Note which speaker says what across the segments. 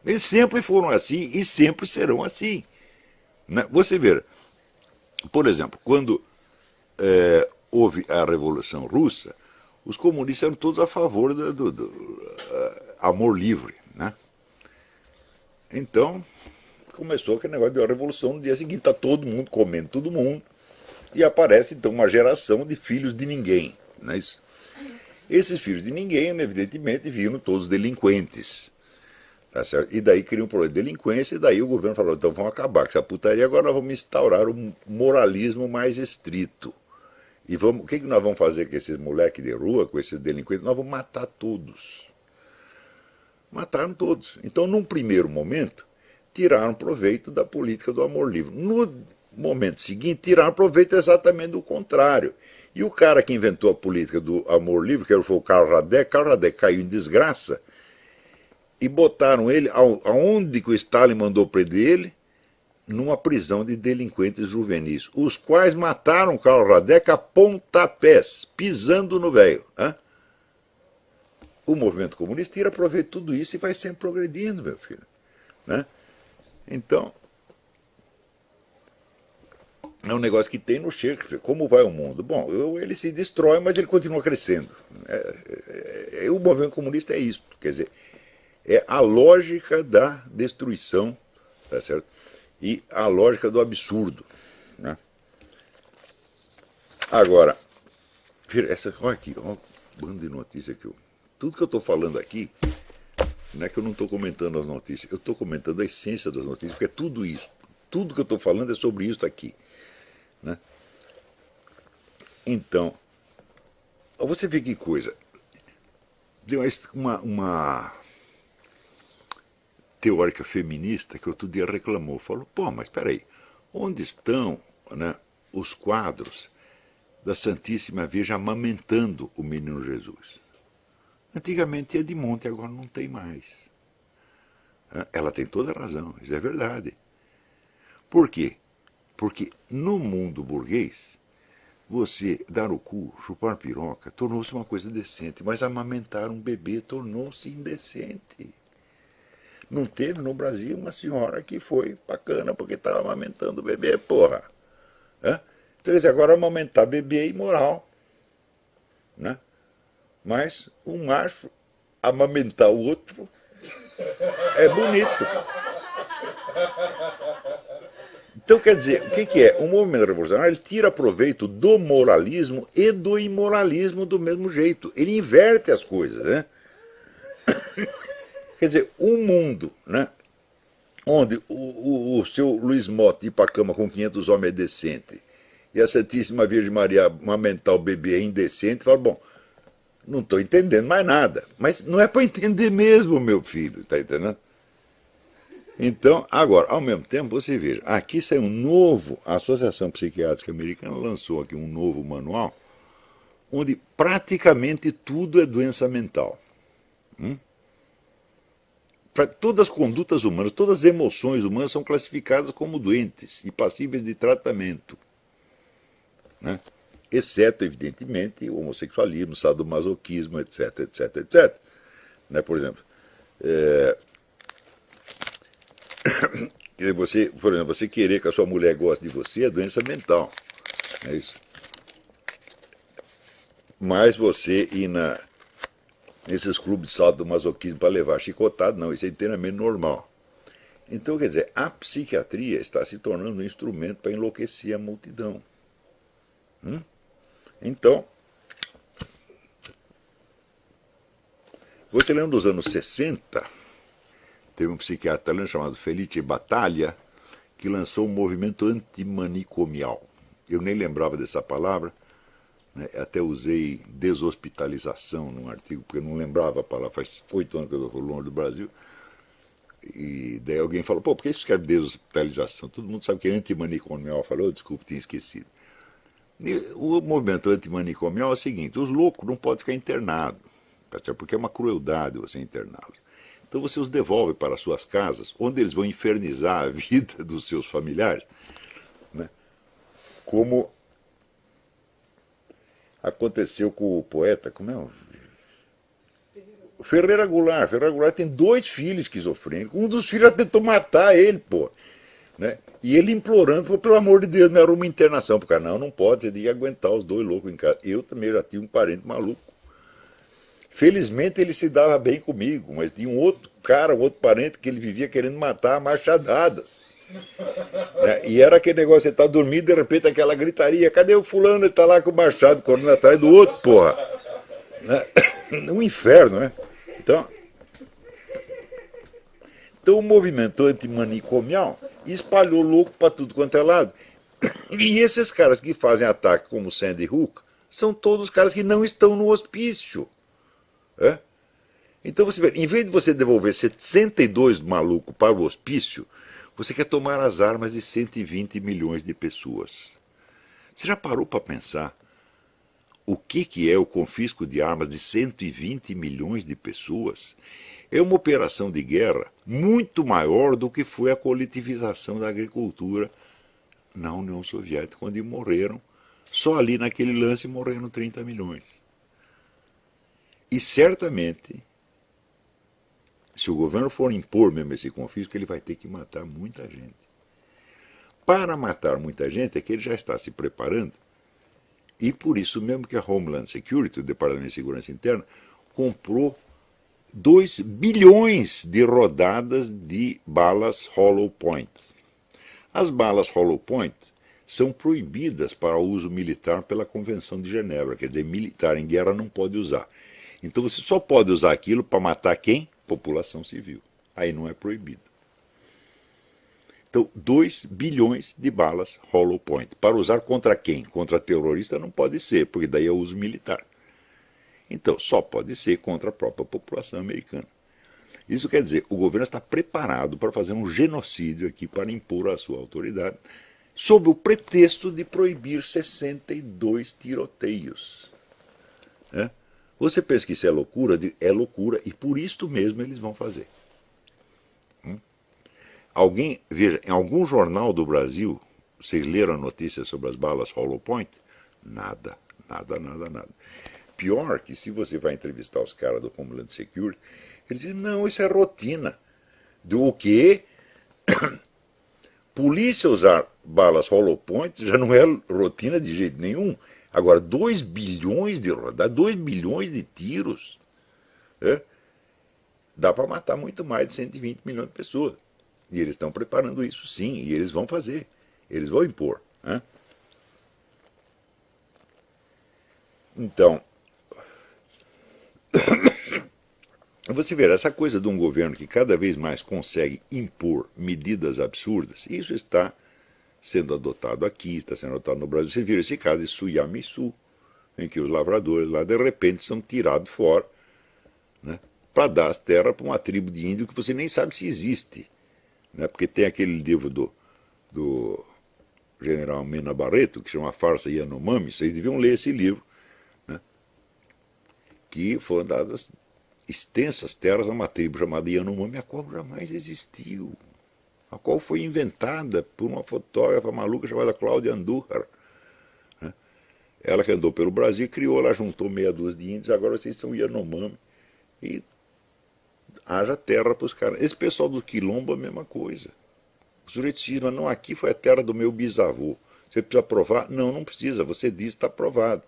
Speaker 1: Eles sempre foram assim e sempre serão assim. Né? Você vê, por exemplo, quando houve a Revolução Russa, os comunistas eram todos a favor do amor livre. Né? Então, começou aquele negócio de uma revolução. No dia seguinte está todo mundo comendo todo mundo. E aparece então uma geração de filhos de ninguém. Não é isso? Esses filhos de ninguém, evidentemente, viram todos delinquentes. Tá certo? E daí criam um problema de delinquência, e daí o governo falou, então vamos acabar com essa putaria, agora nós vamos instaurar um moralismo mais estrito. E vamos, o que nós vamos fazer com esses moleques de rua, com esses delinquentes? Nós vamos matar todos. Mataram todos. Então, num primeiro momento, tiraram proveito da política do amor livre. No momento seguinte, tiraram proveito exatamente do contrário. E o cara que inventou a política do amor livre, que foi o Karl Radek caiu em desgraça, e botaram ele, aonde que o Stalin mandou prender ele? Numa prisão de delinquentes juvenis, os quais mataram Karl Radek a pontapés, pisando no velho. O movimento comunista tira proveito de tudo isso e vai sempre progredindo, meu filho. Né? Então, é um negócio que tem no Shakespeare. Como vai o mundo? Bom, ele se destrói, mas ele continua crescendo. O movimento comunista é isso. Quer dizer, é a lógica da destruição, tá certo? E a lógica do absurdo. Né? Agora, olha aqui, olha um bando de notícia aqui. Tudo que eu estou falando aqui, não é que eu não estou comentando as notícias, eu estou comentando a essência das notícias, porque é tudo isso. Tudo que eu estou falando é sobre isso aqui. Né? Então, você vê que coisa. Deu uma teórica feminista que outro dia reclamou, falou, pô, mas peraí, onde estão, né, os quadros da Santíssima Virgem amamentando o menino Jesus? Antigamente ia de monte, agora não tem mais. Ela tem toda a razão, isso é verdade. Por quê? Porque no mundo burguês, você dar o cu, chupar piroca, tornou-se uma coisa decente, mas amamentar um bebê tornou-se indecente. Não teve no Brasil uma senhora que foi bacana porque estava amamentando o bebê, porra. Então, quer dizer, agora amamentar bebê é imoral. Né? Mas um macho amamentar o outro é bonito. Então, quer dizer, o que é? O movimento revolucionário ele tira proveito do moralismo e do imoralismo do mesmo jeito. Ele inverte as coisas. Né? Quer dizer, um mundo, né, onde o seu Luiz Motta ir para a cama com 500 homens é decente, e a Santíssima Virgem Maria amamentar o bebê é indecente, fala, bom, não estou entendendo mais nada. Mas não é para entender mesmo, meu filho, está entendendo? Então, agora, ao mesmo tempo, você veja, aqui saiu a Associação Psiquiátrica Americana lançou aqui um novo manual, onde praticamente tudo é doença mental. Todas as condutas humanas, todas as emoções humanas são classificadas como doentes e passíveis de tratamento. Né? Exceto, evidentemente, o homossexualismo, o sadomasoquismo, etc, etc, etc. Né? Por exemplo, por exemplo, você querer que a sua mulher goste de você é doença mental. É isso. Mas você ir nesses clubes de sadomasoquismo para levar chicotado, não, isso é inteiramente normal. Então, quer dizer, a psiquiatria está se tornando um instrumento para enlouquecer a multidão. Então, você lembra dos anos 60, teve um psiquiatra italiano chamado Felice Battaglia, que lançou um movimento antimanicomial. Eu nem lembrava dessa palavra, né? Até usei deshospitalização num artigo, porque eu não lembrava a palavra, faz 8 anos que eu estou longe do Brasil. E daí alguém falou, pô, por que isso quer deshospitalização? Todo mundo sabe que é antimanicomial. Falou, desculpe, tinha esquecido. E o movimento antimanicomial é o seguinte, os loucos não podem ficar internados, porque é uma crueldade você interná-los. Então você os devolve para suas casas, onde eles vão infernizar a vida dos seus familiares, né? Como aconteceu com o poeta, como é? Ferreira Goulart tem 2 filhos esquizofrênicos. Um dos filhos já tentou matar ele, pô. Né? E ele implorando, falou, pelo amor de Deus, me arruma uma internação. Porque não, não pode, você tem que aguentar os 2 loucos em casa. Eu também já tive um parente maluco. Felizmente ele se dava bem comigo, mas tinha um outro cara, um outro parente que ele vivia querendo matar a machadadas. Né? E era aquele negócio, você tá dormindo, de repente aquela gritaria, cadê o fulano? Ele tá lá com o machado correndo atrás do outro, porra. Né? Um inferno, né? Então o movimento antimanicomial espalhou louco para tudo quanto é lado. E esses caras que fazem ataque como Sandy Hook são todos caras que não estão no hospício. É? Então você vê, em vez de você devolver 62 malucos para o hospício, você quer tomar as armas de 120 milhões de pessoas. Você já parou para pensar o que é o confisco de armas de 120 milhões de pessoas? É uma operação de guerra muito maior do que foi a coletivização da agricultura na União Soviética, onde morreram, só ali naquele lance morreram 30 milhões. E certamente, se o governo for impor mesmo esse confisco, ele vai ter que matar muita gente. Para matar muita gente é que ele já está se preparando, e por isso mesmo que a Homeland Security, o Departamento de Segurança Interna, comprou 2 bilhões de rodadas de balas hollow point. As balas hollow point são proibidas para uso militar pela Convenção de Genebra, quer dizer, militar em guerra não pode usar. Então você só pode usar aquilo para matar quem? População civil. Aí não é proibido. Então, 2 bilhões de balas hollow point. Para usar contra quem? Contra terrorista não pode ser, porque daí é uso militar. Então, só pode ser contra a própria população americana. Isso quer dizer, o governo está preparado para fazer um genocídio aqui, para impor a sua autoridade, sob o pretexto de proibir 62 tiroteios. É? Você pensa que isso é loucura? É loucura, e por isto mesmo eles vão fazer. Alguém, veja, em algum jornal do Brasil, vocês leram a notícia sobre as balas hollow point? Nada, nada, nada, nada. Pior que se você vai entrevistar os caras do Homeland Security, eles dizem, não, isso é rotina. Do quê? Polícia usar balas hollow point já não é rotina de jeito nenhum. Agora, 2 bilhões de rodadas, 2 bilhões de tiros, dá para matar muito mais de 120 milhões de pessoas. E eles estão preparando isso sim, e eles vão fazer, eles vão impor. Então, você vê, essa coisa de um governo que cada vez mais consegue impor medidas absurdas, isso está sendo adotado aqui, está sendo adotado no Brasil. Você viu esse caso de Suyamisu, em que os lavradores lá de repente são tirados fora, né, para dar as terras para uma tribo de índio que você nem sabe se existe. Né, porque tem aquele livro do general Mena Barreto, que chama Farsa Yanomami, vocês deviam ler esse livro, né, que foram dadas extensas terras a uma tribo chamada Yanomami, a qual jamais existiu, a qual foi inventada por uma fotógrafa maluca chamada Cláudia Andújar. Né? Ela que andou pelo Brasil e criou, ela juntou meia dúzia de índios, agora vocês são Yanomami. E haja terra para os caras. Esse pessoal do Quilombo é a mesma coisa. O sujeito diz, não, aqui foi a terra do meu bisavô. Você precisa provar? Não, não precisa, você diz, está provado.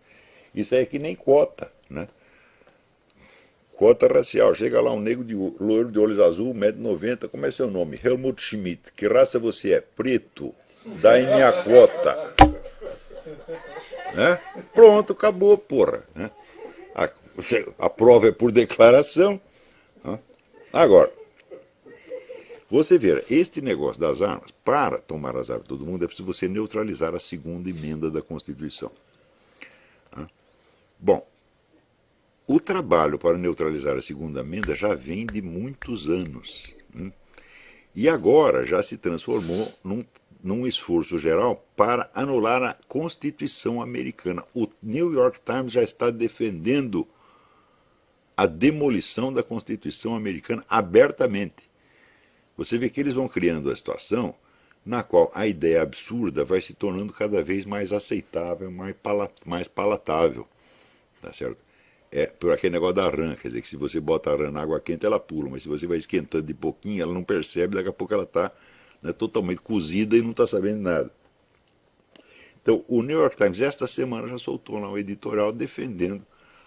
Speaker 1: Isso aí é que nem cota, né? Cota racial. Chega lá um negro loiro de olhos azul, 1,90 m, como é seu nome? Helmut Schmidt. Que raça você é? Preto. Dá em minha cota. Né? Pronto, acabou, porra. Né? A prova é por declaração. Agora, você vê, este negócio das armas, para tomar as armas de todo mundo, é preciso você neutralizar a segunda emenda da Constituição. Bom, o trabalho para neutralizar a segunda emenda já vem de muitos anos. E agora já se transformou num esforço geral para anular a Constituição americana. O New York Times já está defendendo a demolição da Constituição americana abertamente. Você vê que eles vão criando a situação na qual a ideia absurda vai se tornando cada vez mais aceitável, mais palatável. Tá certo? por aquele negócio da rã, quer dizer, que se você bota a rã na água quente, ela pula, mas se você vai esquentando de pouquinho, ela não percebe, daqui a pouco ela está, né, totalmente cozida e não está sabendo nada. Então, o New York Times, esta semana, já soltou lá um editorial defendendo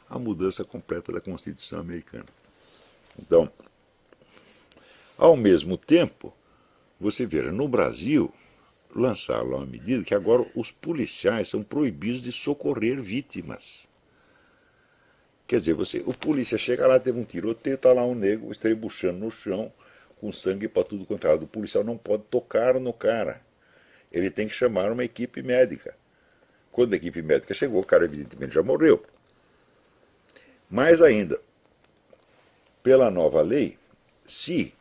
Speaker 1: a mudança completa da Constituição americana. Então, ao mesmo tempo, você veja, no Brasil, lançaram lá uma medida que agora os policiais são proibidos de socorrer vítimas. Quer dizer, o polícia chega lá, teve um tiroteio, está lá um negro estrebuchando no chão, com sangue para tudo quanto é lado. O policial não pode tocar no cara. Ele tem que chamar uma equipe médica. Quando a equipe médica chegou, o cara evidentemente já morreu. Mais ainda, pela nova lei, se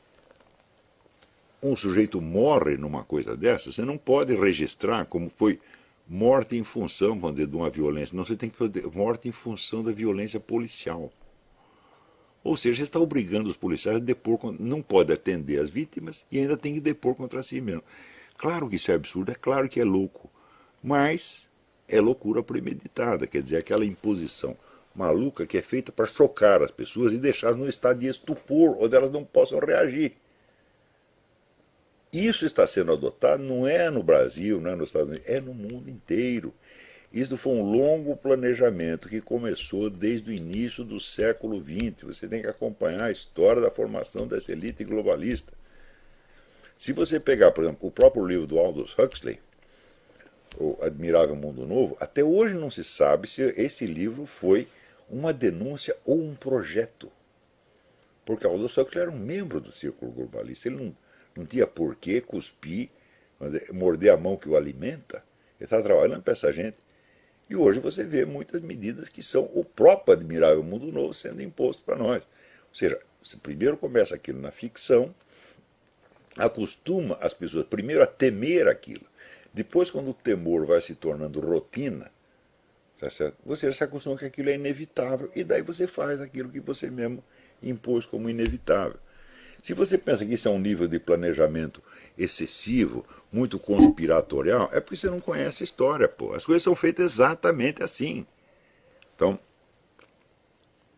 Speaker 1: um sujeito morre numa coisa dessa, você não pode registrar como foi morte em função, vamos dizer, de uma violência. Não, você tem que fazer morte em função da violência policial. Ou seja, você está obrigando os policiais a depor, não pode atender as vítimas e ainda tem que depor contra si mesmo. Claro que isso é absurdo, é claro que é louco, mas é loucura premeditada, quer dizer, aquela imposição maluca que é feita para chocar as pessoas e deixá-las num estado de estupor, onde elas não possam reagir. Isso está sendo adotado não é no Brasil, não é nos Estados Unidos, é no mundo inteiro. Isso foi um longo planejamento que começou desde o início do século XX. Você tem que acompanhar a história da formação dessa elite globalista. Se você pegar, por exemplo, o próprio livro do Aldous Huxley, O Admirável Mundo Novo, até hoje não se sabe se esse livro foi uma denúncia ou um projeto. Porque Aldous Huxley era um membro do círculo globalista. Ele não tinha por que cuspir, morder a mão que o alimenta. Ele está trabalhando para essa gente. E hoje você vê muitas medidas que são o próprio Admirável Mundo Novo sendo imposto para nós. Ou seja, você primeiro começa aquilo na ficção, acostuma as pessoas primeiro a temer aquilo. Depois, quando o temor vai se tornando rotina, tá certo? Você se acostuma que aquilo é inevitável e daí você faz aquilo que você mesmo impôs como inevitável. Se você pensa que isso é um nível de planejamento excessivo, muito conspiratorial, é porque você não conhece a história, pô. As coisas são feitas exatamente assim. Então,